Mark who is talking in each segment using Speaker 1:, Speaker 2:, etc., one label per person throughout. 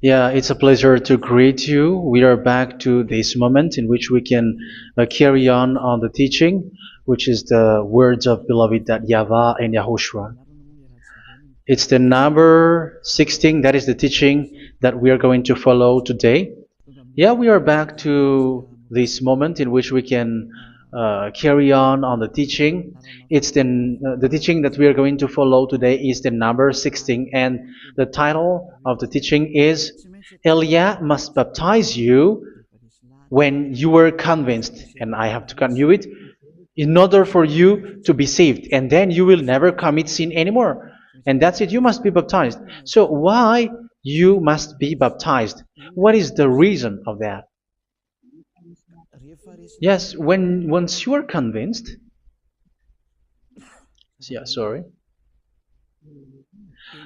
Speaker 1: Yeah, it's a pleasure to greet you. We are back to this moment in which we can carry on the teaching, which is the words of beloved that YAHVAH and YAHOSHUA. It's the number 16, that is the teaching that we are going to follow today. Yeah, we are back to this moment in which we can carry on the teaching. It's the teaching that we are going to follow today is the number 16, and the title of the teaching is Elia must baptize you when you were convinced, and I have to continue it, in order for you to be saved, and then you will never commit sin anymore. And that's it, you must be baptized. So why you must be baptized? What is the reason of that? Yes, when once you are convinced, yeah, sorry,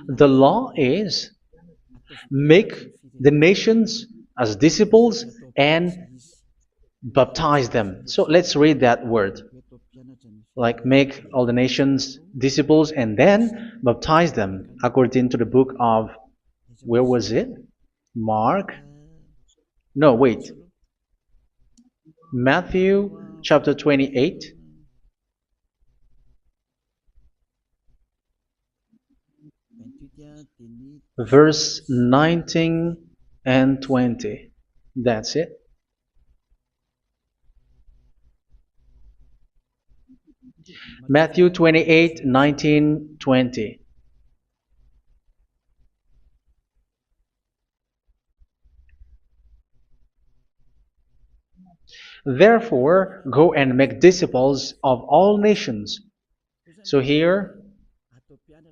Speaker 1: the law is make the nations as disciples and baptize them. So let's read that word. Like make all the nations disciples and then baptize them according to the book of, where was it? Mark? No, wait. Matthew chapter 28. Verse 19 and 20. That's it. Matthew 28, 19, 20. Therefore, go and make disciples of all nations. So here,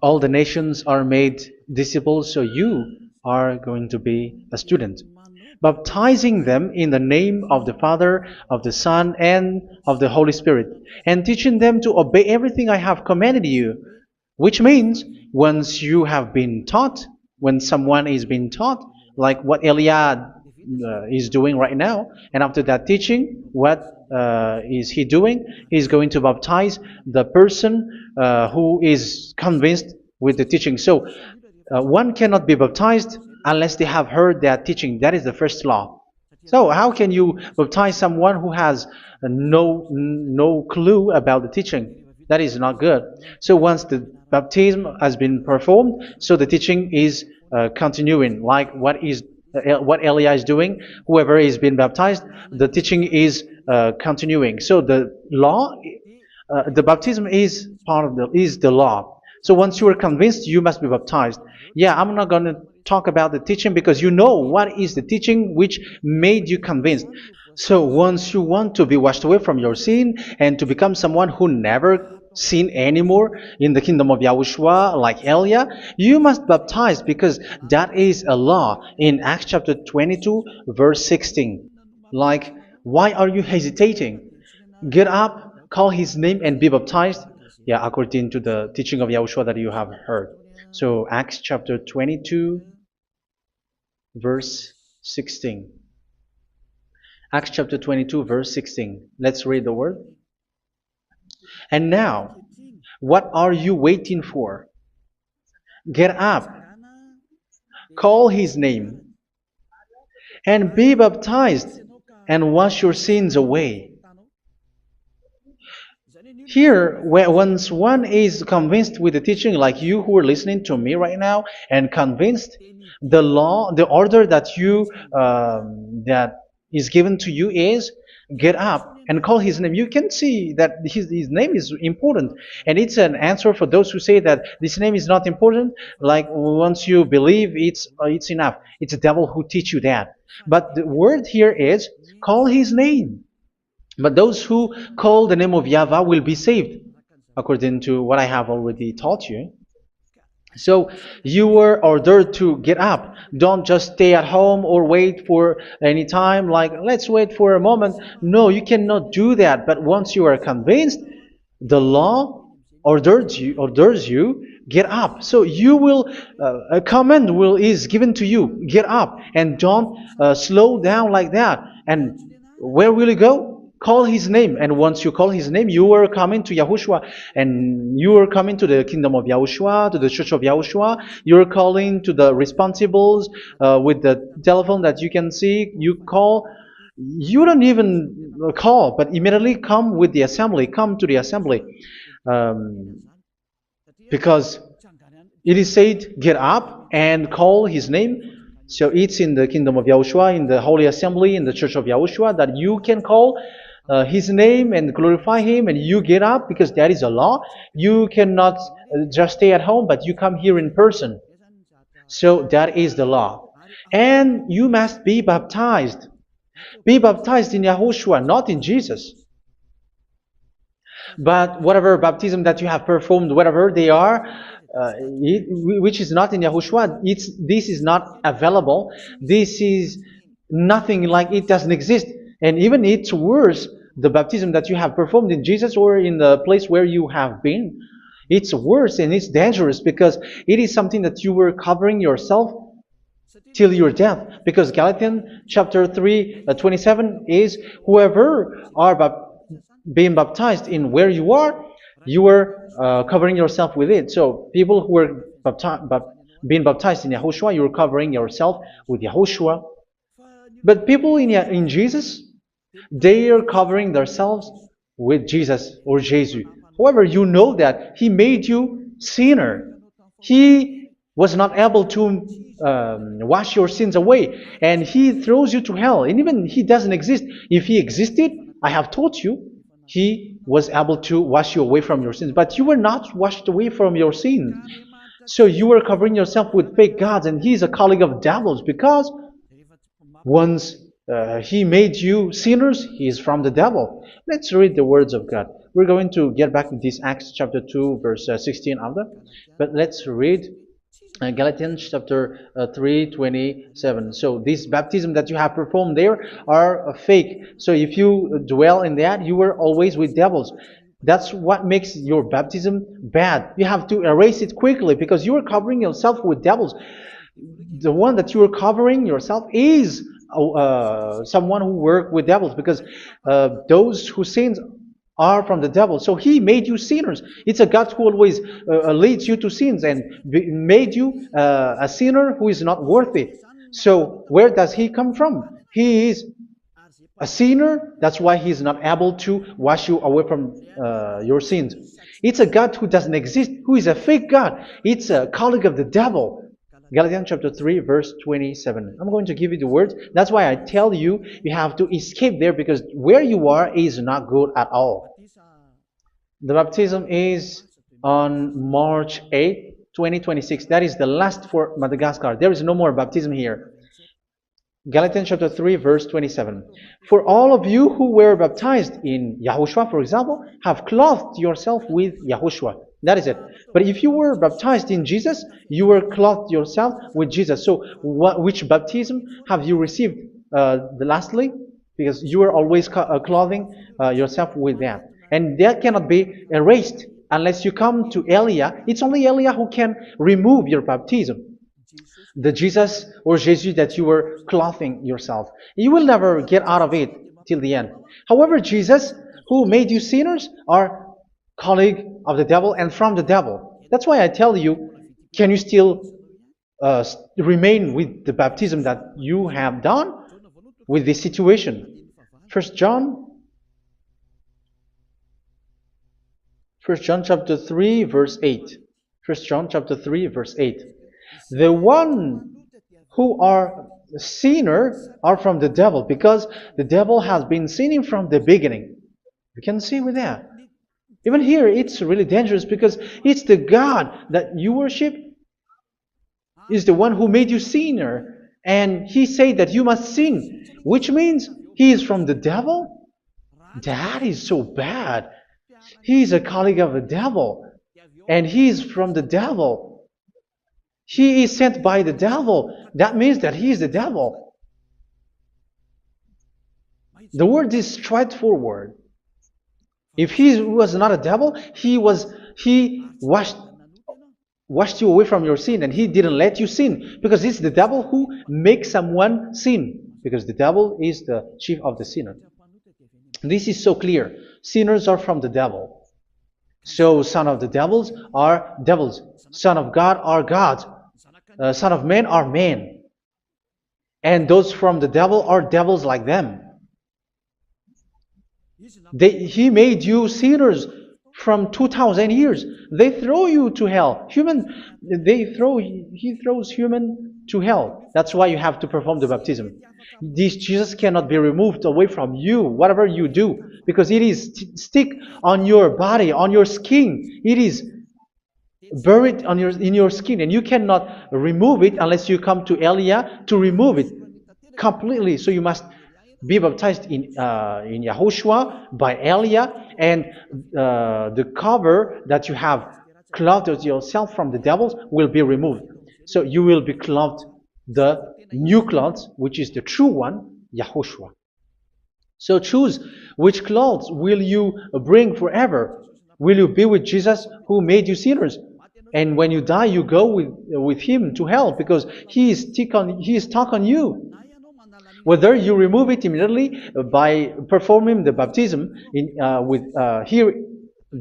Speaker 1: all the nations are made disciples, so you are going to be a student. Baptizing them in the name of the Father, of the Son, and of the Holy Spirit, and teaching them to obey everything I have commanded you. Which means, once you have been taught, when someone is being taught, like what Eliad is doing right now, and after that teaching, what is he doing? He's going to baptize the person who is convinced with the teaching. So one cannot be baptized unless they have heard that teaching. That is the first law. So how can you baptize someone who has no clue about the teaching? That is not good. So once the baptism has been performed, so the teaching is continuing. Like what Elia is doing, whoever is being baptized, the teaching is continuing. So the law, the baptism is part of the law. So once you are convinced, you must be baptized. Yeah, I'm not going to talk about the teaching because you know what is the teaching which made you convinced. So once you want to be washed away from your sin and to become someone who never sin anymore in the kingdom of Yahushua, like Elia, you must baptize because that is a law in Acts chapter 22, verse 16. Like, why are you hesitating? Get up, call his name, and be baptized. Yeah, according to the teaching of Yahushua that you have heard. So Acts chapter 22, verse 16. Acts chapter 22, verse 16. Let's read the word. And now, what are you waiting for? Get up, call his name, and be baptized, and wash your sins away. Here, once one is convinced with the teaching, like you who are listening to me right now, and convinced, the law, the order that that is given to you is get up and call his name. You can see that his name is important, and it's an answer for those who say that this name is not important. Like once you believe, it's enough. It's the devil who teach you that. But the word here is call his name. But those who call the name of YAHVAH will be saved, according to what I have already taught you. So you were ordered to get up. Don't just stay at home or wait for any time, like let's wait for a moment. No, you cannot do that. But once you are convinced, the law orders you get up. So you will a command is given to you, get up, and don't slow down like that. And where will you go? call his name. And once you call his name, you are coming to Yahushua. And you are coming to the kingdom of Yahushua, to the church of Yahushua. You are calling to the responsibles with the telephone that you can see. You call. You don't even call, but immediately come with the assembly. Come to the assembly. Um, because it is said, get up and call his name. So it's in the kingdom of Yahushua, in the holy assembly, in the church of Yahushua, that you can call his name and glorify him, and you get up because that is a law. You cannot just stay at home, but you come here in person. So that is the law. And you must be baptized. Be baptized in Yahushua, not in Jesus. But whatever baptism that you have performed, whatever they are, which is not in Yahushua, this is not available. This is nothing, like it doesn't exist. And even it's worse, the baptism that you have performed in Jesus or in the place where you have been. It's worse and it's dangerous because it is something that you were covering yourself till your death. Because Galatians chapter 3, 27 is, whoever are being baptized in where you are covering yourself with it. So people who were being baptized in Yahushua, you're covering yourself with Yahushua. But people in Jesus, they are covering themselves with Jesus or Jesus. However, you know that he made you sinner. He was not able to wash your sins away, and he throws you to hell. And even he doesn't exist. If he existed, I have told you, he was able to wash you away from your sins. But you were not washed away from your sins. So you were covering yourself with fake gods, and he's a colleague of devils, because once he made you sinners, he is from the devil. Let's read the words of God. We're going to get back to this Acts chapter 2, verse 16 after. But let's read Galatians chapter 3, 27. So this baptism that you have performed there are fake. So if you dwell in that, you were always with devils. That's what makes your baptism bad. You have to erase it quickly because you are covering yourself with devils. The one that you are covering yourself is someone who worked with devils, because those who sins are from the devil. So he made you sinners. It's a God who always leads you to sins and made you a sinner who is not worthy. So where does he come from? He is a sinner. That's why he is not able to wash you away from your sins. It's a God who doesn't exist, who is a fake God. It's a colleague of the devil. Galatians chapter 3, verse 27. I'm going to give you the words. That's why I tell you, you have to escape there, because where you are is not good at all. The baptism is on March 8, 2026. That is the last for Madagascar. There is no more baptism here. Galatians chapter 3, verse 27. For all of you who were baptized in Yahushua, for example, have clothed yourself with Yahushua. That is it. But if you were baptized in Jesus, you were clothed yourself with Jesus. So which baptism have you received lastly? Because you are always clothing yourself with that. And that cannot be erased unless you come to Elia. It's only Elia who can remove your baptism. The Jesus or Jesus that you were clothing yourself. You will never get out of it till the end. However, Jesus, who made you sinners, are colleague of the devil and from the devil. That's why I tell you, can you still remain with the baptism that you have done with this situation? First John chapter 3, verse 8. First John chapter 3, verse 8. The one who are sinners are from the devil, because the devil has been sinning from the beginning. You can see with that. Even here, it's really dangerous, because it's the God that you worship is the one who made you sinner. And he said that you must sin, which means he is from the devil. That is so bad. He is a colleague of the devil. And he is from the devil. He is sent by the devil. That means that he is the devil. The word is straightforward. If he was not a devil, he washed you away from your sin, and he didn't let you sin, because it's the devil who makes someone sin, because the devil is the chief of the sinner. This is so clear. Sinners are from the devil. So son of the devils are devils. Son of God are gods. Son of men are men. And those from the devil are devils like them. He made you sinners from 2000 years. They throw you to hell. He throws human to hell. That's why you have to perform the baptism. This Jesus cannot be removed away from you, whatever you do, because it is stick on your body, on your skin. It is buried in your skin, and you cannot remove it unless you come to Elia to remove it completely. So you must be baptized in Yahushua by Elia, and the cover that you have clothed yourself from the devils will be removed. So you will be clothed the new clothes, which is the true one, Yahushua. So choose which clothes will you bring forever. Will you be with Jesus who made you sinners? And when you die, you go with him to hell because he is stuck on you. Whether you remove it immediately by performing the baptism here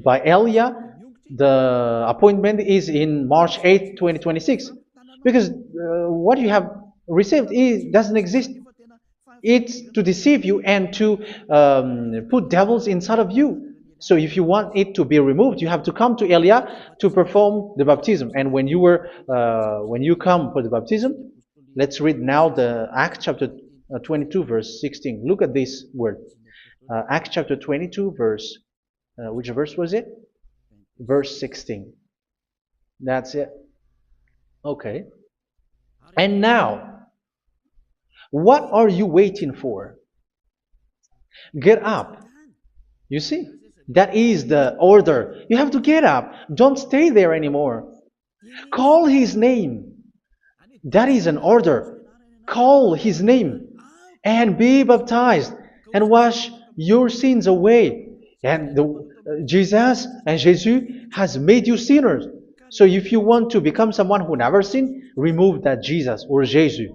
Speaker 1: by Elia, the appointment is in March 8th, 2026. Because what you have received doesn't exist. It's to deceive you and to put devils inside of you. So if you want it to be removed, you have to come to Elia to perform the baptism. And when you come for the baptism, let's read now the Acts chapter 22 verse 16. Look at this word. Acts chapter 22 verse, which verse was it? Verse 16. That's it. Okay. And now, what are you waiting for? Get up. You see, that is the order. You have to get up. Don't stay there anymore. Call his name. That is an order. Call his name and be baptized and wash your sins away. And Jesus has made you sinners. So if you want to become someone who never sinned, remove that Jesus or Jesus.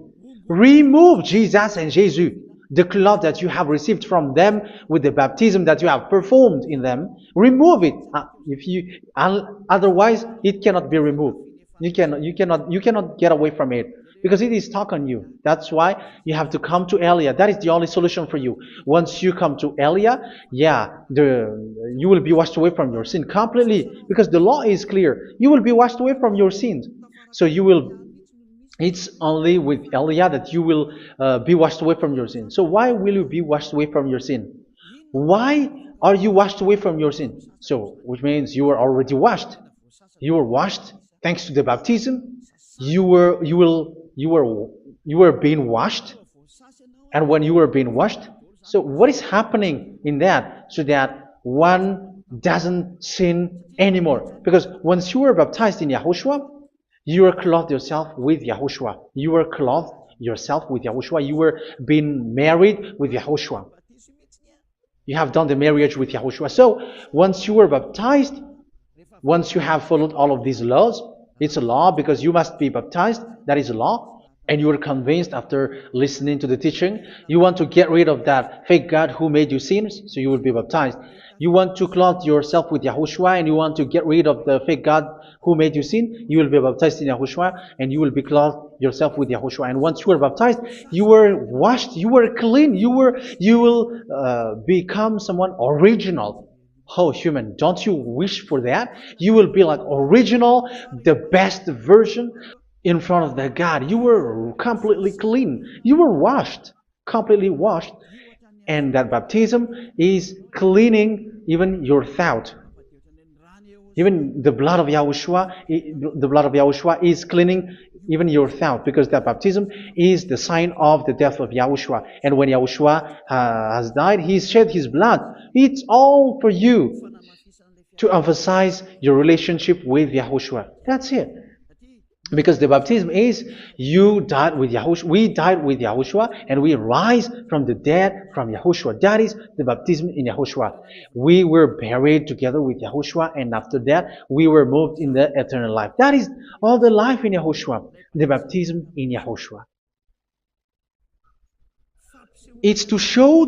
Speaker 1: Remove Jesus and Jesus, the cloth that you have received from them with the baptism that you have performed in them. Remove it. Otherwise, it cannot be removed. You cannot get away from it because it is stuck on you. That's why you have to come to Elia. That is the only solution for you. Once you come to Elia, you will be washed away from your sin completely because the law is clear. You will be washed away from your sins. So it's only with Elia that you will be washed away from your sin. So why will you be washed away from your sin? Why are you washed away from your sin? So, which means you are already washed. You were washed thanks to the baptism. You were being washed, and when you were being washed, so what is happening in that? So that one doesn't sin anymore. Because once you were baptized in Yahushua, you were clothed yourself with Yahushua. You were clothed yourself with Yahushua. You were being married with Yahushua. You have done the marriage with Yahushua. So once you were baptized, once you have followed all of these laws, it's a law because you must be baptized. That is a law. And you are convinced after listening to the teaching, you want to get rid of that fake God who made you sinners, so you will be baptized. You want to clothe yourself with Yahushua and you want to get rid of the fake God who made you sin, you will be baptized in Yahushua and you will be clothed yourself with Yahushua. And once you are baptized, you were washed, you were clean, you will become someone original. Oh, human, don't you wish for that? You will be like original, the best version in front of the God. You were completely clean. You were washed, completely washed. And that baptism is cleaning even your thought. Even the blood of Yahushua is cleaning even your thought, because that baptism is the sign of the death of Yahushua. And when Yahushua has died, he shed his blood. It's all for you to emphasize your relationship with Yahushua. That's it. Because the baptism is you died with Yahushua. We died with Yahushua and we rise from the dead from Yahushua. That is the baptism in Yahushua. We were buried together with Yahushua, and after that we were moved in the eternal life. That is all the life in Yahushua. The baptism in Yahushua. It's to show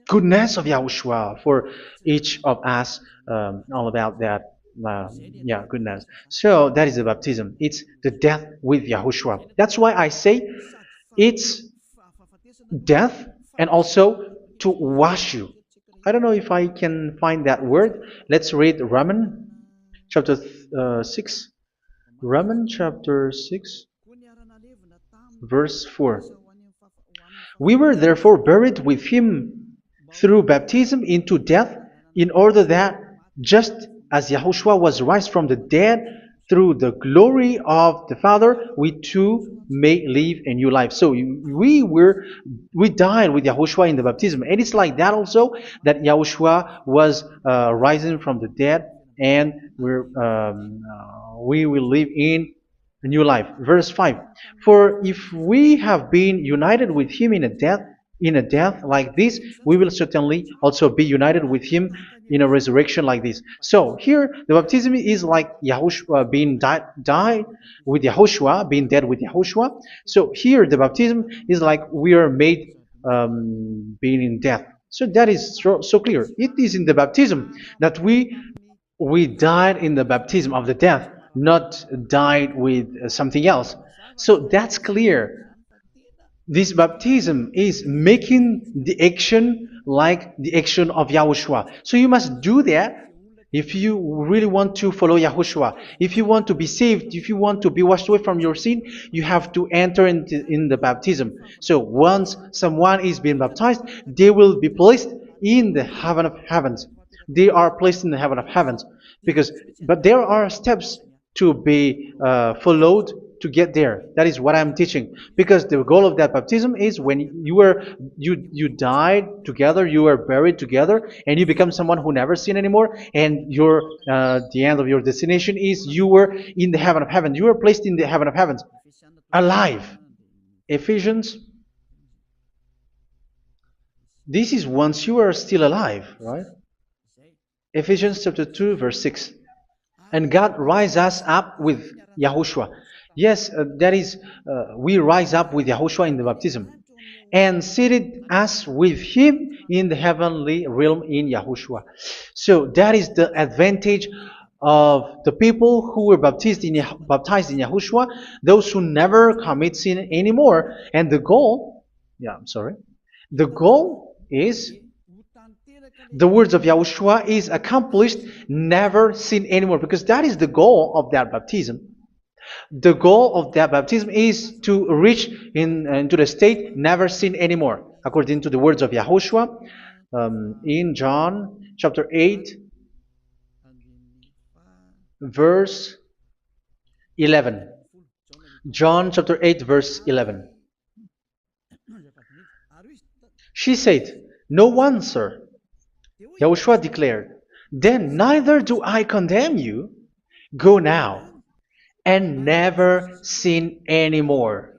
Speaker 1: goodness of Yahushua for each of us, all about that. Yeah, goodness. So that is the baptism. It's the death with Yahushua. That's why I say it's death and also to wash you. I don't know if I can find that word. Let's read Romans chapter 6. Romans chapter 6, verse 4. We were therefore buried with him through baptism into death, in order that, just as Yahushua was raised from the dead through the glory of the Father, we too may live a new life. So we died with Yahushua in the baptism, and it's like that also that Yahushua was rising from the dead, and we will live in a new life. Verse 5. For if we have been united with him in a death like this, we will certainly also be united with him in a resurrection like this. So here the baptism is like Yahushua being died with Yahushua, being dead with Yahushua. So here the baptism is like we are made being in death. So that is so clear. It is in the baptism that we died in the baptism of the death, not died with something else. So that's clear. This baptism is making the action like the action of Yahushua. So you must do that if you really want to follow Yahushua. If you want to be saved, if you want to be washed away from your sin, you have to enter in the baptism. So once someone is being baptized, they will be placed in the heaven of heavens. They are placed in the heaven of heavens but there are steps to be followed to get there. That is what I'm teaching. Because the goal of that baptism is when you died together, you were buried together, and you become someone who never sin anymore. And the end of your destination is you were in the heaven of heaven. You were placed in the heaven of heavens, alive. Ephesians. This is once you are still alive, right? Ephesians chapter 2, verse 6. And God rise us up with Yahushua. Yes, that is, we rise up with Yahushua in the baptism. And seated us with him in the heavenly realm in Yahushua. So that is the advantage of the people who were baptized in Yahushua, those who never commit sin anymore. And the goal is the words of Yahushua is accomplished, never sin anymore, because that is the goal of that baptism. The goal of that baptism is to reach into the state never sin anymore, according to the words of Yahushua in John chapter 8, verse 11. John chapter 8, verse 11. She said, "No one, sir." Yahushua declared, "Then neither do I condemn you. Go now and never sin anymore."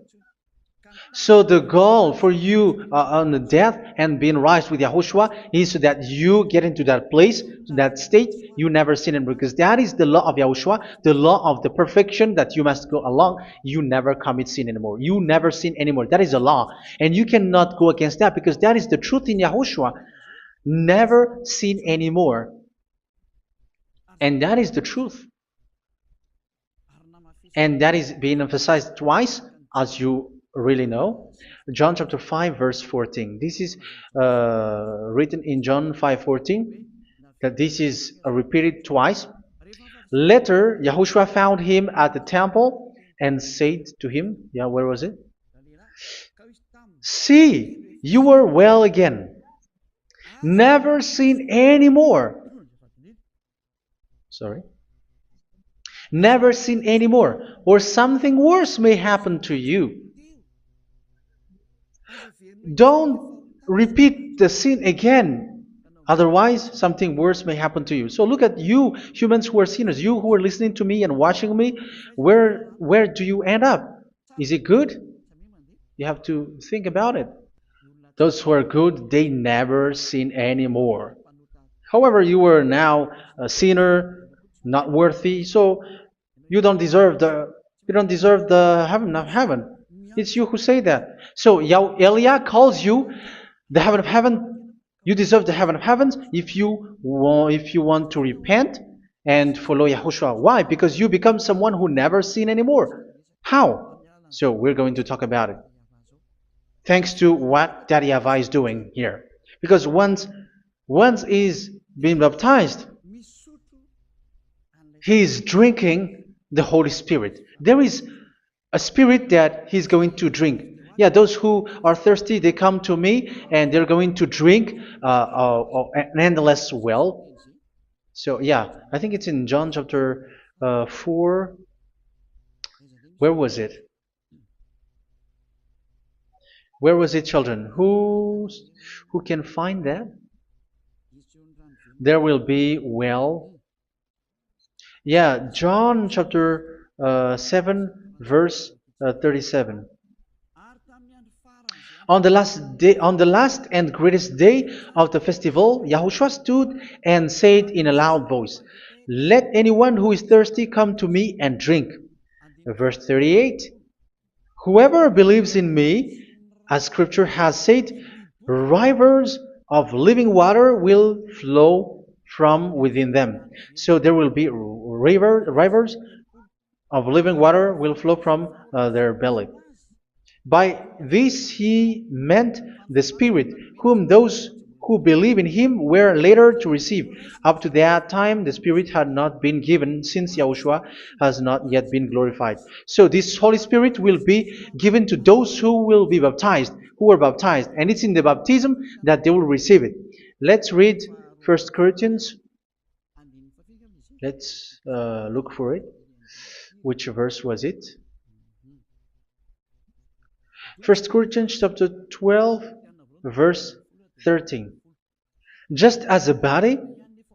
Speaker 1: So the goal for you on the death and being raised with Yahushua is so that you get into that place, to that state, you never sin anymore. Because that is the law of Yahushua, the law of the perfection that you must go along. You never commit sin anymore. You never sin anymore. That is a law. And you cannot go against that because that is the truth in Yahushua. Never sin anymore. And that is the truth. And that is being emphasized twice, as you really know. John chapter 5, verse 14. This is written in John 5:14, that this is repeated twice. Later, Yahushua found him at the temple and said to him, where was it? "See, you are well again. Never sin anymore." Sorry. Never sin anymore, or something worse may happen to you. Don't repeat the sin again. Otherwise, something worse may happen to you. So look at you, humans who are sinners, you who are listening to me and watching me. Where do you end up? Is it good? You have to think about it. Those who are good, they never sin anymore. However, you are now a sinner, not worthy, so you don't deserve the heaven of heaven. It's you who say that. So Eliah calls you the heaven of heaven. You deserve the heaven of heavens if you want to repent and follow Yahushua. Why? Because you become someone who never sin anymore. How? So we're going to talk about it. Thanks to what Daddy YAHVAH is doing here. Because once he's been baptized, he is drinking the Holy Spirit. There is a spirit that he's going to drink. Yeah, those who are thirsty, they come to me and they're going to drink an endless well. So yeah, I think it's in John chapter 4. Where was it? Where was it, children? Who can find that? There will be well. Yeah, John chapter 7, verse 37. On the last and greatest day of the festival, Yahushua stood and said in a loud voice, "Let anyone who is thirsty come to me and drink." Verse 38. "Whoever believes in me, as Scripture has said, rivers of living water will flow from within them." So there will be rivers of living water will flow from their belly. By this he meant the Spirit, whom those who believe in him were later to receive. Up to that time, the Spirit had not been given, since Yahushua has not yet been glorified. So this Holy Spirit will be given to those who will be baptized, who are baptized, and it's in the baptism that they will receive it. Let's read 1 Corinthians. Let's look for it. Which verse was it? 1 Corinthians chapter 12, verse 13. Just as a body,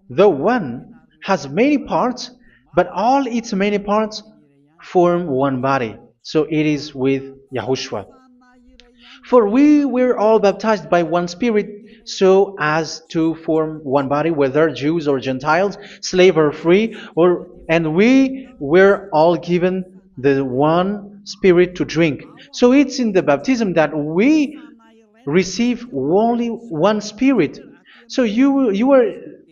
Speaker 1: though one, has many parts, but all its many parts form one body. So it is with Yahushua. For we were all baptized by one Spirit, so as to form one body, whether Jews or Gentiles, slave or free, and we were all given the one Spirit to drink. So it's in the baptism that we receive only one Spirit. So you were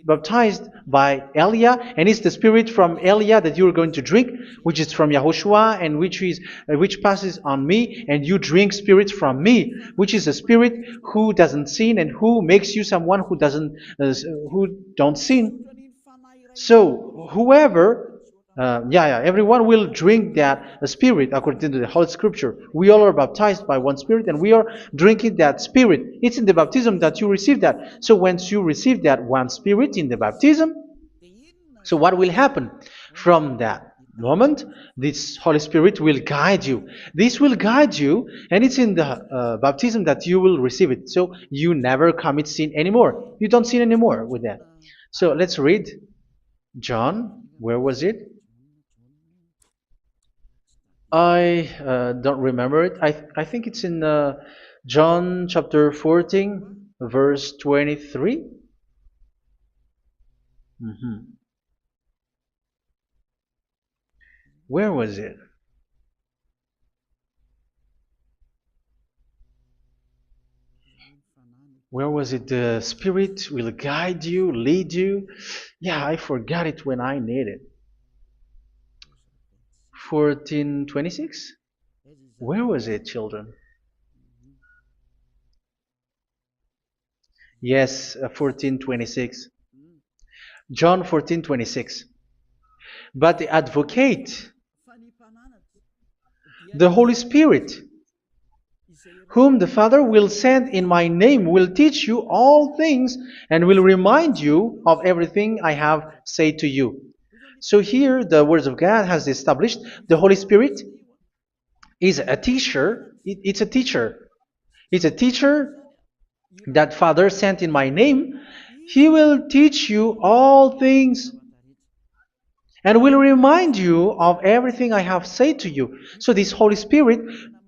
Speaker 1: baptized by Elia, and it's the Spirit from Elia that you are going to drink, which is from Yahushua, and which passes on me, and you drink Spirit from me, which is a Spirit who doesn't sin and who makes you someone who don't sin. So whoever everyone will drink that Spirit according to the Holy Scripture. We all are baptized by one Spirit, and we are drinking that Spirit. It's in the baptism that you receive that. So once you receive that one Spirit in the baptism, so what will happen? From that moment, this Holy Spirit will guide you. This will guide you, and it's in the baptism that you will receive it. So you never commit sin anymore. You don't sin anymore with that. So let's read John. Where was it? I don't remember it. I think it's in John chapter 14, verse 23. Where was it? Where was it? The Spirit will guide you, lead you. Yeah, I forgot it when I need it. 14:26? Where was it, children? Yes, 14:26. John 14:26. But the Advocate, the Holy Spirit, whom the Father will send in my name, will teach you all things and will remind you of everything I have said to you. So here the words of God has established the Holy Spirit is a teacher. It's a teacher. It's a teacher that Father sent in my name. He will teach you all things and will remind you of everything I have said to you. So this Holy Spirit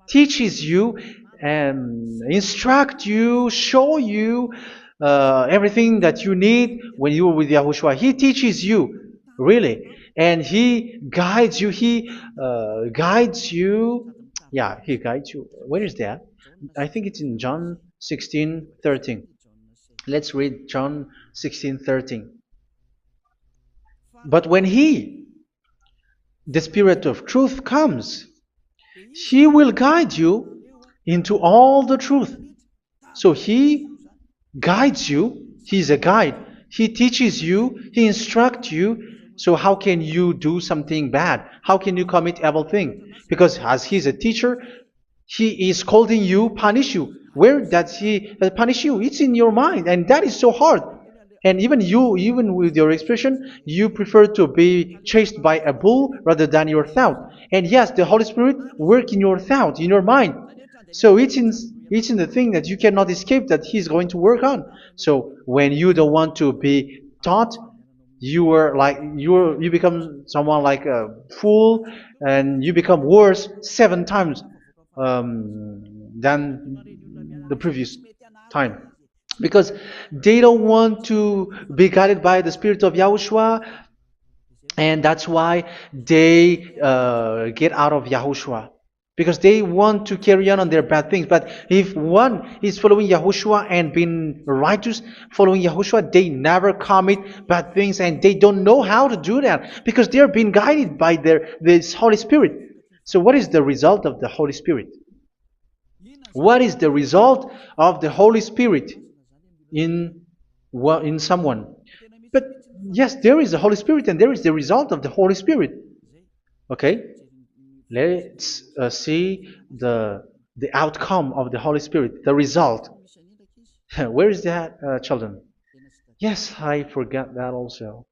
Speaker 1: teaches you and instruct you, show you everything that you need when you are with Yahushua. He teaches you, really. And He guides you. He guides you. Yeah, He guides you. Where is that? I think it's in John 16:13. Let's read John 16:13. But when He, the Spirit of truth, comes, He will guide you into all the truth. So He guides you. He's a guide. He teaches you. He instructs you. So how can you do something bad? How can you commit evil thing? Because as He's a teacher, He is scolding you, punish you. Where does He punish you? It's in your mind, and that is so hard. And even you, even with your expression, you prefer to be chased by a bull rather than your thought. And yes, the Holy Spirit work in your thought, in your mind. So it's in the thing that you cannot escape that He's going to work on. So when you don't want to be taught, you become someone like a fool, and you become worse 7 times than the previous time, because they don't want to be guided by the Spirit of Yahushua, and that's why they get out of Yahushua, because they want to carry on their bad things. But if one is following Yahushua and being righteous, following Yahushua, they never commit bad things, and they don't know how to do that because they are being guided by this Holy Spirit. So what is the result of the Holy Spirit? What is the result of the Holy Spirit in in someone? But yes, there is the Holy Spirit, and there is the result of the Holy Spirit. Okay, let's see the outcome of the Holy Spirit, the result. Where is that, children? Yes, I forgot that also.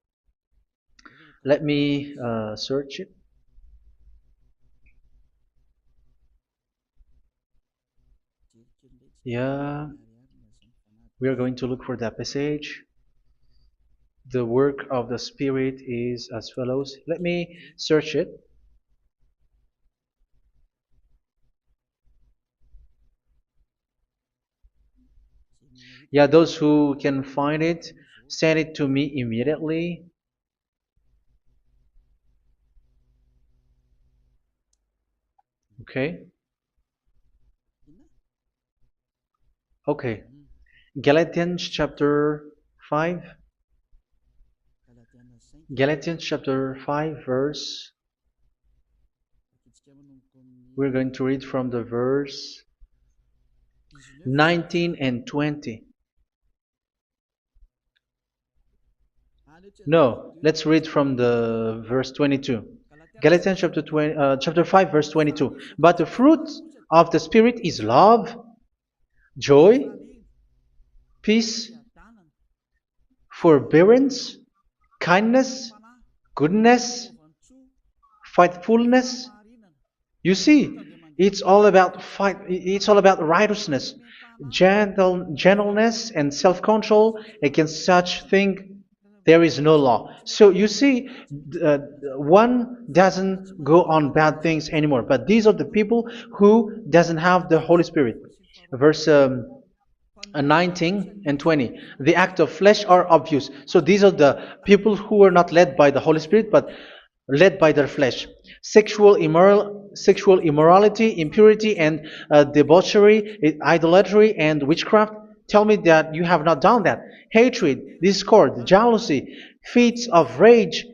Speaker 1: Let me search it. Yeah, we are going to look for that passage. The work of the Spirit is as follows. Let me search it. Yeah, those who can find it, send it to me immediately. Okay. Okay. Galatians chapter 5. Galatians chapter 5 verse. We're going to read from the verse 19 and 20. No, let's read from the verse 22. Galatians chapter 5 verse 22. But the fruit of the Spirit is love, joy, peace, forbearance, kindness, goodness, faithfulness. You see, it's all about righteousness, gentleness, and self-control. Against such thing there is no law. So you see, uh, one doesn't go on bad things anymore. But these are the people who doesn't have the Holy Spirit. Verse 19 and 20. The act of flesh are obvious. So these are the people who are not led by the Holy Spirit, but led by their flesh. Sexual immorality, impurity, and debauchery, idolatry, and witchcraft. Tell me that you have not done that. Hatred, discord, jealousy, fits of rage,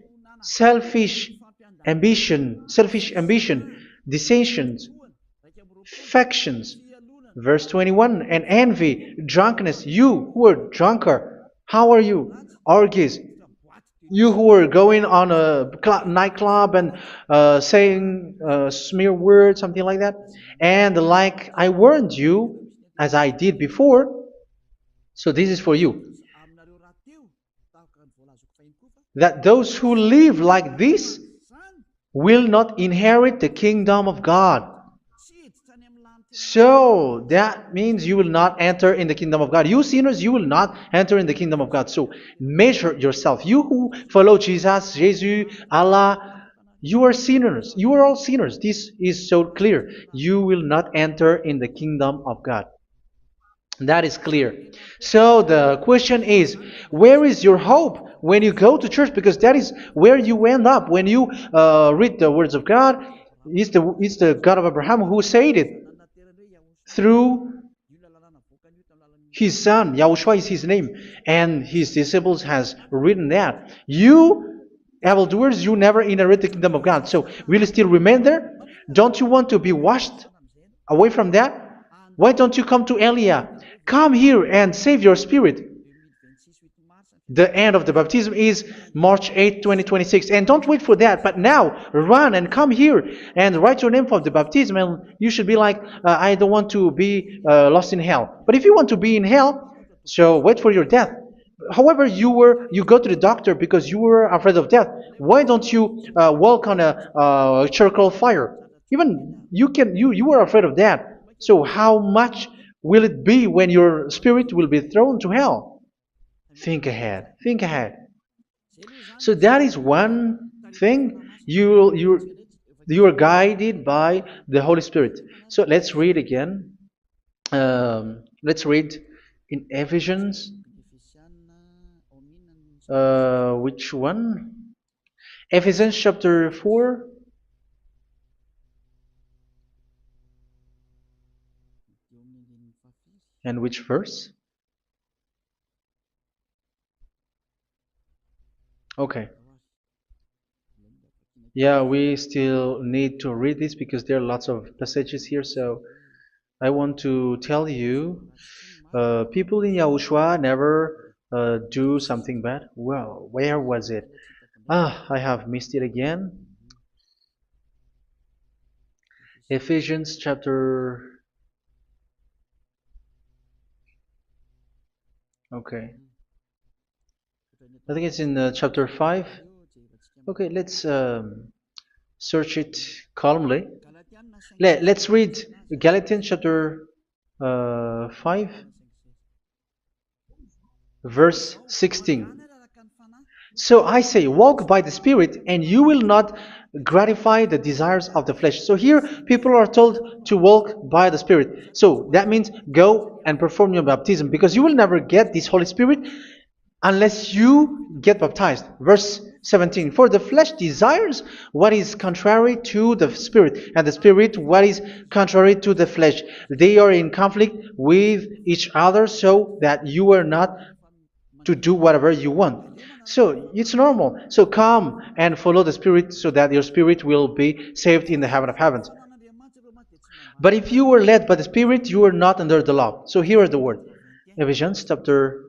Speaker 1: selfish ambition, dissensions, factions. Verse 21, and envy, drunkenness. You who are drunkard, how are you? Orgies. You who are going on a nightclub and saying smear words, something like that. And like I warned you, as I did before, so this is for you, that those who live like this will not inherit the kingdom of God. So that means you will not enter in the kingdom of God. You sinners, you will not enter in the kingdom of God. So measure yourself. You who follow Jesus, Allah, you are sinners. You are all sinners. This is so clear. You will not enter in the kingdom of God. That is clear. So the question is, where is your hope when you go to church? Because that is where you end up when you read the words of God. It's the God of Abraham who said it through His son, Yahushua is his name, and his disciples has written that. You, evildoers, you never inherit the kingdom of God. So will you still remain there? Don't you want to be washed away from that? Why don't you come to Elia? Come here and save your spirit. The end of the baptism is March 8th, 2026. And don't wait for that, but now run and come here and write your name for the baptism. And you should be like, I don't want to be lost in hell. But if you want to be in hell, so wait for your death. However, you go to the doctor because you were afraid of death. Why don't you walk on a charcoal fire? Even you were afraid of that. So how much will it be when your spirit will be thrown to hell? Think ahead. Think ahead. So that is one thing. You are guided by the Holy Spirit. So let's read again. Let's read in Ephesians. Which one? Ephesians chapter 4. And which verse? Okay. Yeah, we still need to read this because there are lots of passages here. So I want to tell you, people in Yahushua never do something bad. Well, where was it? I have missed it again. Ephesians chapter. Okay. I think it's in chapter 5. Okay, let's search it calmly. Let's read Galatians chapter 5, verse 16. So I say, walk by the Spirit, and you will not gratify the desires of the flesh. So here, people are told to walk by the Spirit. So that means go and perform your baptism, because you will never get this Holy Spirit unless you get baptized. Verse 17. For the flesh desires what is contrary to the Spirit, and the Spirit what is contrary to the flesh. They are in conflict with each other, so that you are not to do whatever you want. So it's normal. So come and follow the Spirit so that your spirit will be saved in the heaven of heavens. But if you were led by the Spirit, you are not under the law. So here is the word. Ephesians chapter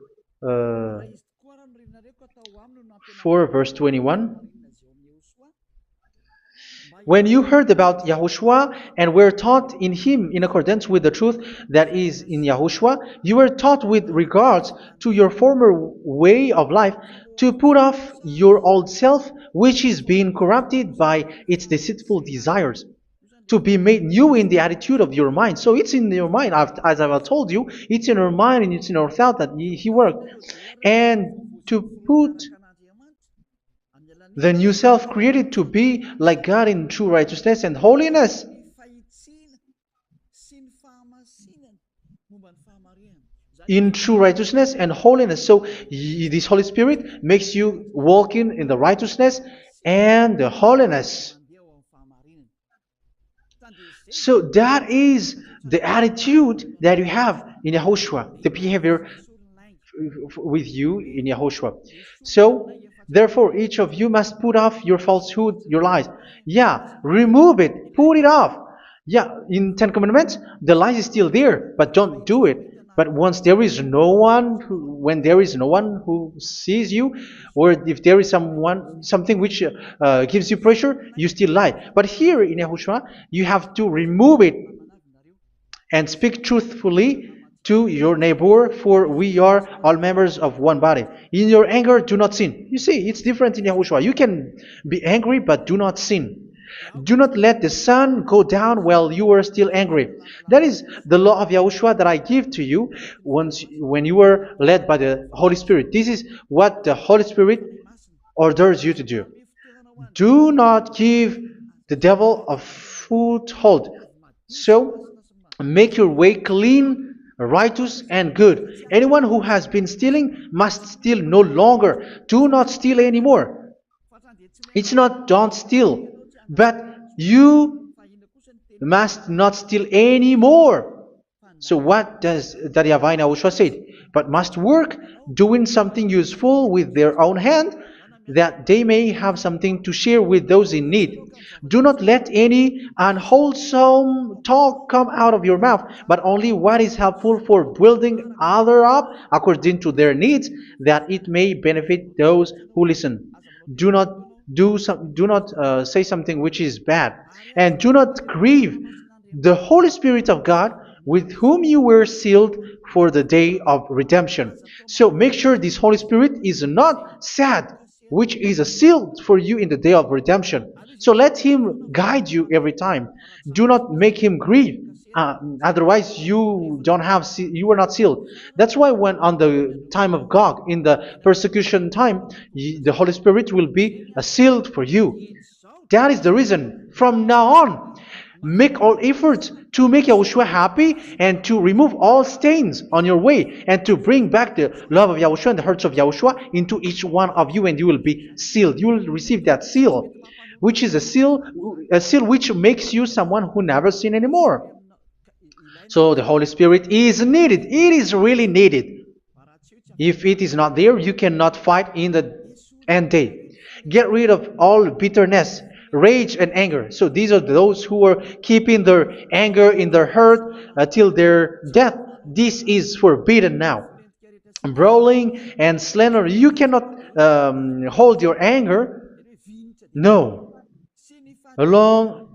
Speaker 1: 4 verse 21. When you heard about Yahushua and were taught in him in accordance with the truth that is in Yahushua, you were taught with regards to your former way of life to put off your old self, which is being corrupted by its deceitful desires, to be made new in the attitude of your mind. So it's in your mind, as I've told you, it's in your mind and it's in your thought that he worked. And to put the new self created to be like God in true righteousness and holiness. In true righteousness and holiness. So this Holy Spirit makes you walking in the righteousness and the holiness. So that is the attitude that you have in Yahushua, the behavior with you in Yahushua. So therefore, each of you must put off your falsehood, your lies. Yeah, remove it, put it off. Yeah, in Ten Commandments, the lies is still there, but don't do it. But once there is no one, when there is no one who sees you, or if there is something which gives you pressure, you still lie. But here in Yahushua, you have to remove it and speak truthfully to your neighbor, for we are all members of one body. In your anger, do not sin. You see, it's different in Yahushua. You can be angry, but do not sin. Do not let the sun go down while you are still angry. That is the law of Yahushua that I give to you when you were led by the Holy Spirit. This is what the Holy Spirit orders you to do. Do not give the devil a foothold. So, make your way clean, righteous, and good. Anyone who has been stealing must steal no longer. Do not steal anymore. It's not don't steal, but you must not steal anymore. So what does the YAHVAH YAHOSHUA say? But must work doing something useful with their own hand, that they may have something to share with those in need. Do not let any unwholesome talk come out of your mouth, but only what is helpful for building other up according to their needs, that it may benefit those who listen. Do not do not say something which is bad, and do not grieve the Holy Spirit of God, with whom you were sealed for the day of redemption. So make sure this Holy Spirit is not sad, which is a seal for you in the day of redemption. So let Him guide you every time. Do not make Him grieve. Otherwise, you were not sealed. That's why when on the time of God, in the persecution time, the Holy Spirit will be sealed for you. That is the reason. From now on, make all efforts to make Yahushua happy and to remove all stains on your way and to bring back the love of Yahushua and the hearts of Yahushua into each one of you, and you will be sealed. You will receive that seal, which is a seal which makes you someone who never sin anymore. So the Holy Spirit is needed. It is really needed. If it is not there, you cannot fight in the end day. Get rid of all bitterness, rage, and anger. So these are those who are keeping their anger in their heart till their death. This is forbidden now. Brawling and slander. You cannot hold your anger. No. Along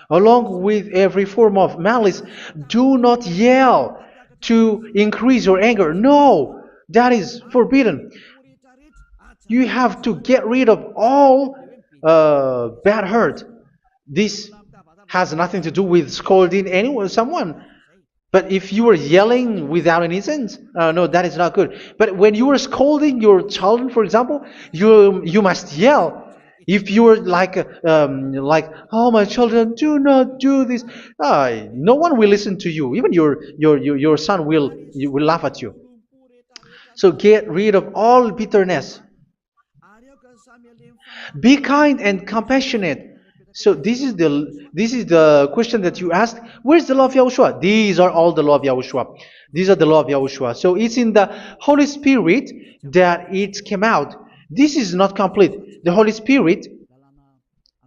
Speaker 1: Along with every form of malice, do not yell to increase your anger. No, that is forbidden. You have to get rid of all bad hurt. This has nothing to do with scolding anyone, someone. But if you are yelling without any sense, no, that is not good. But when you are scolding your children, for example, you must yell. If you are like, oh my children, do not do this, no one will listen to you. Even your son will laugh at you. So get rid of all bitterness. Be kind and compassionate. So this is the question that you asked. Where's the law of Yahushua? These are all the law of Yahushua. These are the law of Yahushua. So it's in the Holy Spirit that it came out. This is not complete. The Holy Spirit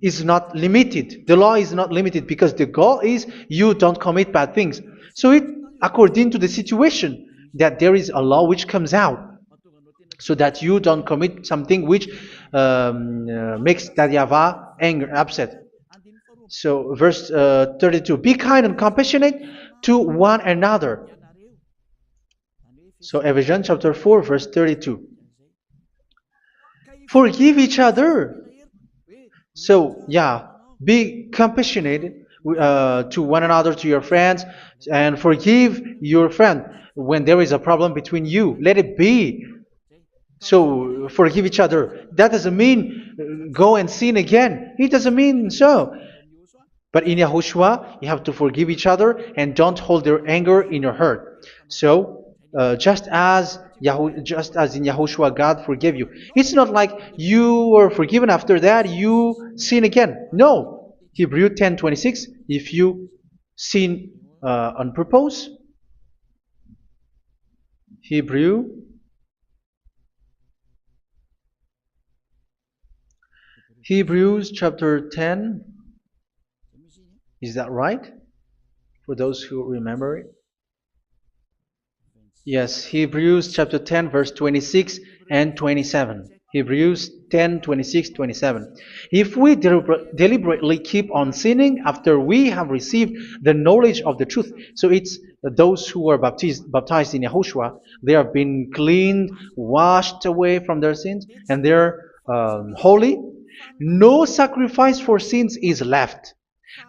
Speaker 1: is not limited. The law is not limited because the goal is you don't commit bad things. So it according to the situation that there is a law which comes out, so that you don't commit something which makes that YAHVAH angry, upset. So verse 32, be kind and compassionate to one another. So Ephesians chapter 4 verse 32. Forgive each other. So yeah, be compassionate to one another, to your friends, and forgive your friend when there is a problem between you. Let it be. So forgive each other. That doesn't mean go and sin again. It doesn't mean so. But in Yahushua, you have to forgive each other and don't hold your anger in your heart. So just as in Yahushua, God forgave you. It's not like you were forgiven after that you sin again. No. Hebrew 10:26. If you sin on purpose, Hebrews chapter 10. Is that right? For those who remember it? Yes, Hebrews chapter 10 verse 26 and 27. Hebrews 10, 26, 27. If we deliberately keep on sinning after we have received the knowledge of the truth, so it's those who are baptized in Yahushua, they have been cleaned, washed away from their sins, and they're holy. No sacrifice for sins is left,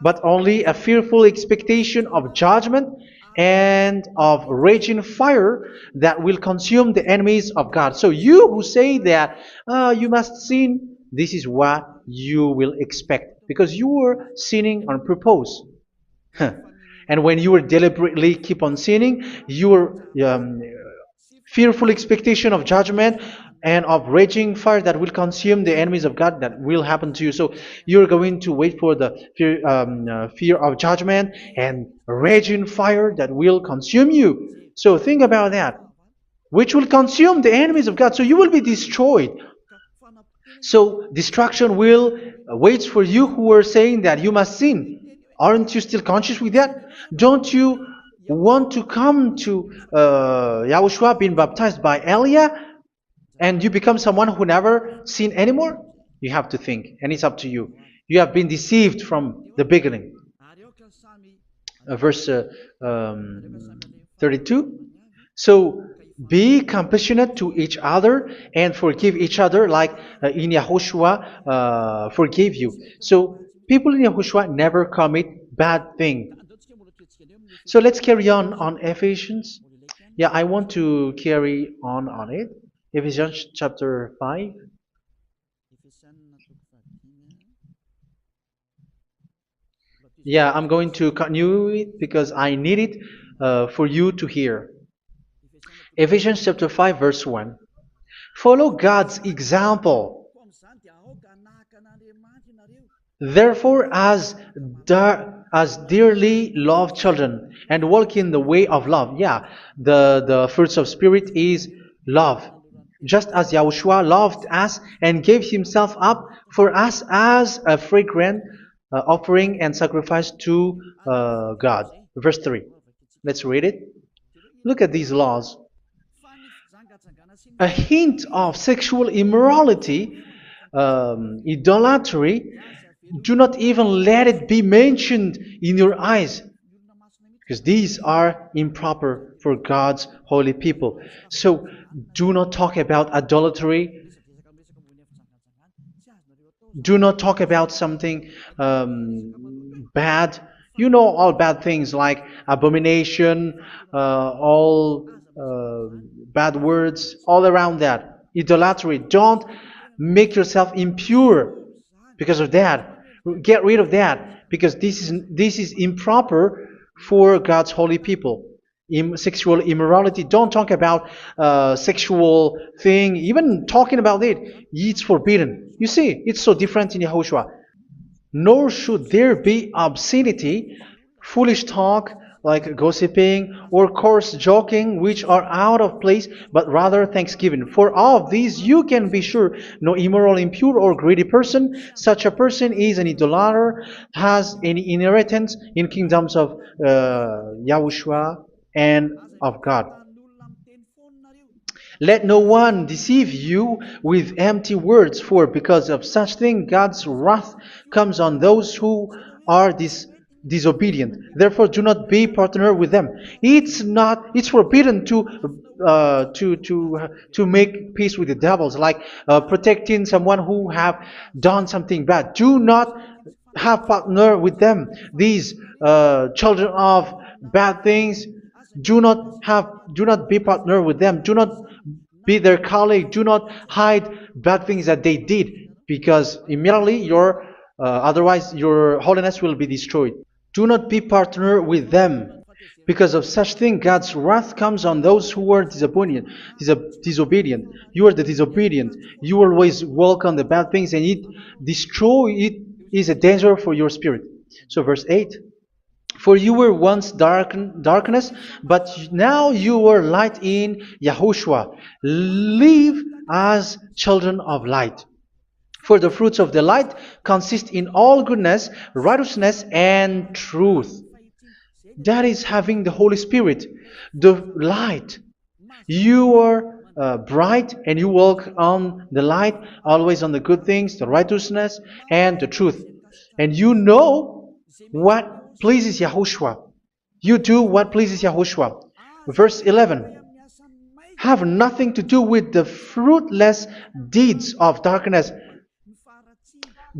Speaker 1: but only a fearful expectation of judgment and of raging fire that will consume the enemies of God. So you who say that you must sin, this is what you will expect, because you were sinning on purpose. And when you were deliberately keep on sinning, you were fearful expectation of judgment and of raging fire that will consume the enemies of God that will happen to you. So you're going to wait for the fear of judgment and raging fire that will consume you. So think about that, which will consume the enemies of God. So you will be destroyed. So destruction will wait for you who are saying that you must sin. Aren't you still conscious with that? Don't you want to come to Yahushua being baptized by Elia and you become someone who never sinned anymore? You have to think, and it's up to you. You have been deceived from the beginning. Verse 32. So be compassionate to each other and forgive each other like in Yahushua forgave you. So people in Yahushua never commit bad thing. So let's carry on Ephesians. Yeah, I want to carry on it. Ephesians chapter 5. Yeah, I'm going to continue it because I need it for you to hear. Ephesians chapter 5 verse 1. Follow God's example. Therefore, as dearly loved children, and walk in the way of love. Yeah, the fruits of spirit is love. Just as Yahushua loved us and gave himself up for us as a fragrant offering and sacrifice to God. Verse 3. Let's read it. Look at these laws. A hint of sexual immorality, idolatry, do not even let it be mentioned in your eyes, because these are improper for God's holy people. So do not talk about idolatry. Do not talk about something bad. You know all bad things like abomination, all bad words, all around that. Idolatry. Don't make yourself impure because of that. Get rid of that because this is improper for God's holy people. Sexual immorality. Don't talk about sexual thing. Even talking about it, it's forbidden. You see, it's so different in Yahushua. Nor should there be obscenity, foolish talk like gossiping or coarse joking, which are out of place, but rather thanksgiving. For of these you can be sure: no immoral, impure, or greedy person, such a person is an idolater, has any inheritance in kingdoms of Yahushua and of God. Let no one deceive you with empty words, for because of such thing God's wrath comes on those who are disobedient. Therefore, do not be partner with them. It's forbidden to make peace with the devils, like protecting someone who have done something bad. Do not have partner with them. These children of bad things, do not be partner with them. Do not be their colleague. Do not hide bad things that they did, because immediately otherwise your holiness will be destroyed. Do not be partner with them. Because of such thing, God's wrath comes on those who are disobedient. You are the disobedient. You always walk on the bad things, and it is a danger for your spirit. So verse 8. For you were once darkness, but now you are light in Yahushua. Live as children of light. For the fruits of the light consist in all goodness, righteousness, and truth. That is having the Holy Spirit, the light. You are bright and you walk on the light, always on the good things, the righteousness, and the truth. And you know what pleases Yahushua. You do what pleases Yahushua. Verse 11. Have nothing to do with the fruitless deeds of darkness.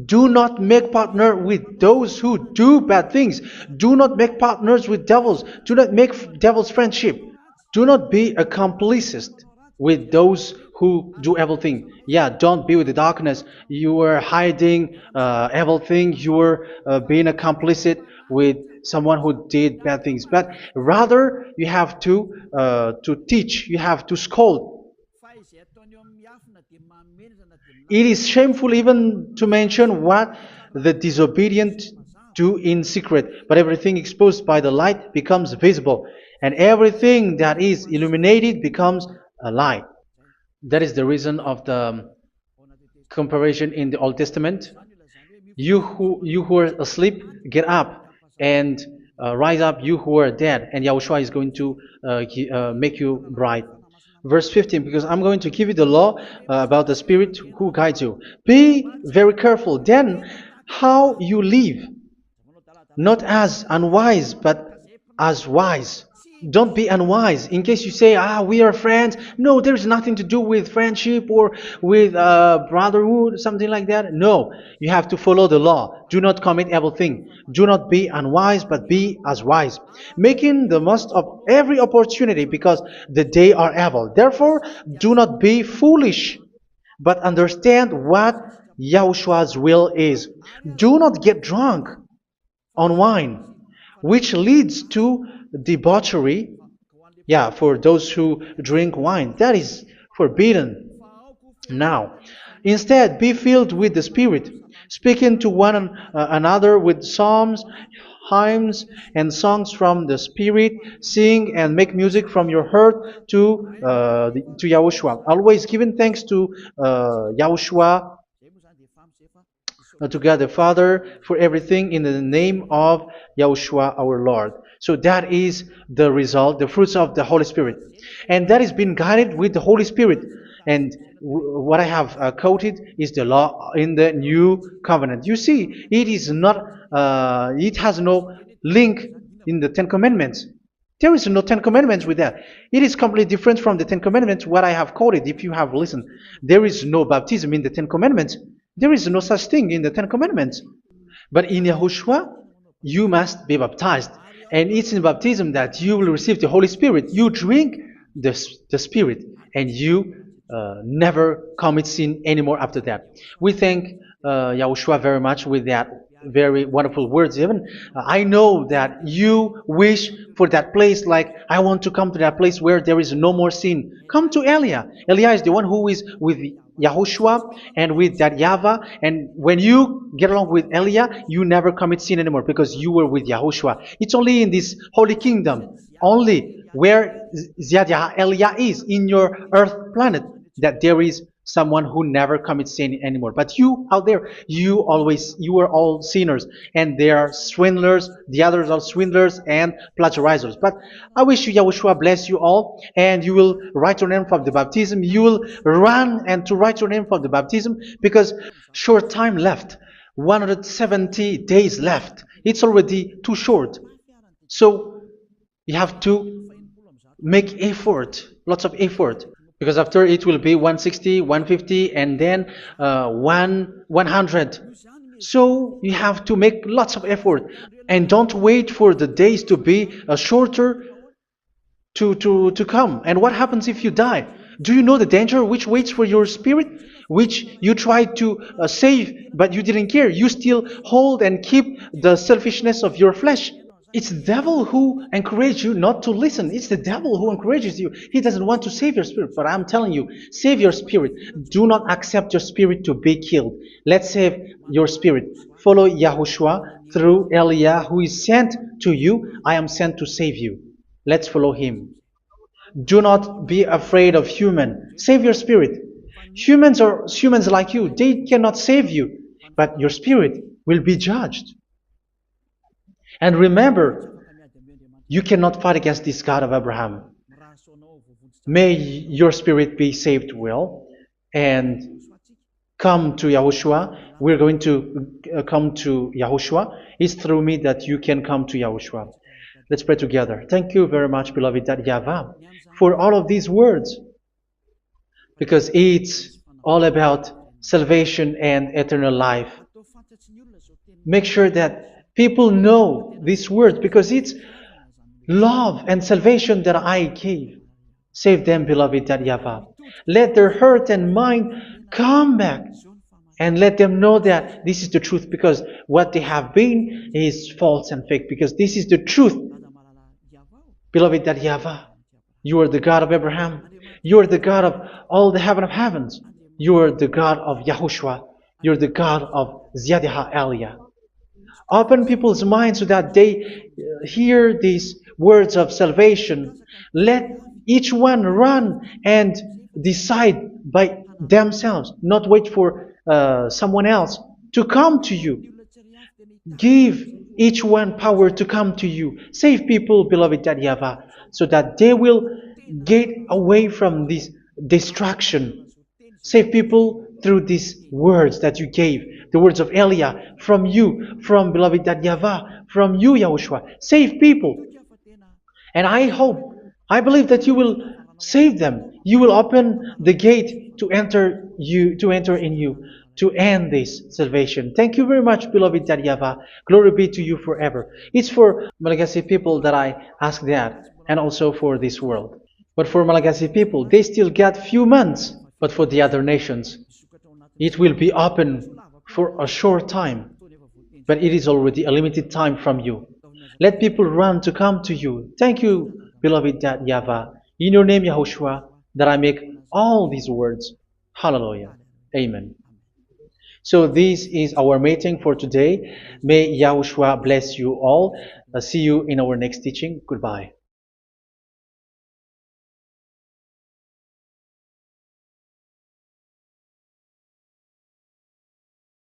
Speaker 1: Do not make partner with those who do bad things. Do not make partners with devils. Do not make devils friendship. Do not be accomplices with those who do evil thing. Yeah, don't be with the darkness. You are hiding evil thing. You are being a complicit with someone who did bad things. But rather, you have to teach. You have to scold. It is shameful even to mention what the disobedient do in secret, but everything exposed by the light becomes visible, and everything that is illuminated becomes a light. That is the reason of the comparison in the Old Testament. You who are asleep, get up and rise up, you who are dead, and Yahushua is going to make you bright. Verse 15, because I'm going to give you the law about the Spirit who guides you. Be very careful then how you live, not as unwise, but as wise. Don't be unwise. In case you say, we are friends. No, there's nothing to do with friendship or with brotherhood, something like that. No, you have to follow the law. Do not commit evil thing. Do not be unwise, but be as wise, making the most of every opportunity because the day are evil. Therefore, do not be foolish, but understand what Yahushua's will is. Do not get drunk on wine, which leads to debauchery. Yeah, for those who drink wine, that is forbidden now. Instead, be filled with the Spirit, speaking to one another with psalms, hymns, and songs from the Spirit. Sing and make music from your heart to Yahushua. Always giving thanks to Yahushua, to God the Father, for everything in the name of Yahushua our Lord. So that is the result, the fruits of the Holy Spirit. And that is being guided with the Holy Spirit. And what I have quoted is the law in the new covenant. You see, it has no link in the Ten Commandments. There is no Ten Commandments with that. It is completely different from the Ten Commandments, what I have quoted, if you have listened. There is no baptism in the Ten Commandments. There is no such thing in the Ten Commandments. But in Yahushua, you must be baptized. And it's in baptism that you will receive the Holy Spirit. You drink the Spirit, and you never commit sin anymore after that. We thank Yahushua very much with that very wonderful words. Even I know that you wish for that place, like I want to come to that place where there is no more sin. Come to Elia. Elia is the one who is with Yahushua and with that YAHVAH. And when you get along with Elia, you never commit sin anymore because you were with Yahushua. It's only in this holy kingdom, only where Ziad Elia is, in your earth planet, that there is someone who never commits sin anymore. But you out there, you are all sinners, and they are swindlers. The others are swindlers and plagiarizers. But I wish you, Yahushua, bless you all, and you will write your name for the baptism. You will run and to write your name for the baptism, because short time left, 170 days left. It's already too short. So you have to make effort, lots of effort, because after it will be 160, 150, and then 100. So you have to make lots of effort, and don't wait for the days to be shorter to come. And what happens if you die? Do you know the danger which waits for your spirit, which you tried to save, but you didn't care? You still hold and keep the selfishness of your flesh. It's the devil who encourages you not to listen. It's the devil who encourages you. He doesn't want to save your spirit. But I'm telling you, save your spirit. Do not accept your spirit to be killed. Let's save your spirit. Follow Yahushua through Elia, who is sent to you. I am sent to save you. Let's follow him. Do not be afraid of human. Save your spirit. Humans are humans like you. They cannot save you. But your spirit will be judged. And remember, you cannot fight against this God of Abraham. May your spirit be saved well and come to Yahushua. We're going to come to Yahushua. It's through me that you can come to Yahushua. Let's pray together. Thank you very much, beloved YAHVAH, for all of these words, because it's all about salvation and eternal life. Make sure that people know these words, because it's love and salvation that I gave. Save them, beloved YAHVAH. Let their heart and mind come back, and let them know that this is the truth, because what they have been is false and fake, because this is the truth. Beloved, that YAHVAH, you are the God of Abraham. You are the God of all the heaven of heavens. You are the God of YAHOSHUA. You're the God of Ziyadiha Aliyah. Open people's minds so that they hear these words of salvation. Let each one run and decide by themselves, not wait for someone else to come to you. Give each one power to come to you. Save people, beloved YAHVAH, so that they will get away from this distraction. Save people through these words that you gave, the words of Elia, from you, from beloved YAHVAH, from you, Yahushua. Save people. And I believe that you will save them. You will open the gate to enter in you, to end this salvation. Thank you very much, beloved YAHVAH. Glory be to you forever. It's for Malagasy people that I ask that, and also for this world. But for Malagasy people, they still got few months. But for the other nations, it will be open for a short time. But it is already a limited time from you. Let people run to come to you. Thank you, beloved YAHVAH. In your name, Yahushua, that I make all these words. Hallelujah. Amen. So this is our meeting for today. May Yahushua bless you all. See you in our next teaching. Goodbye.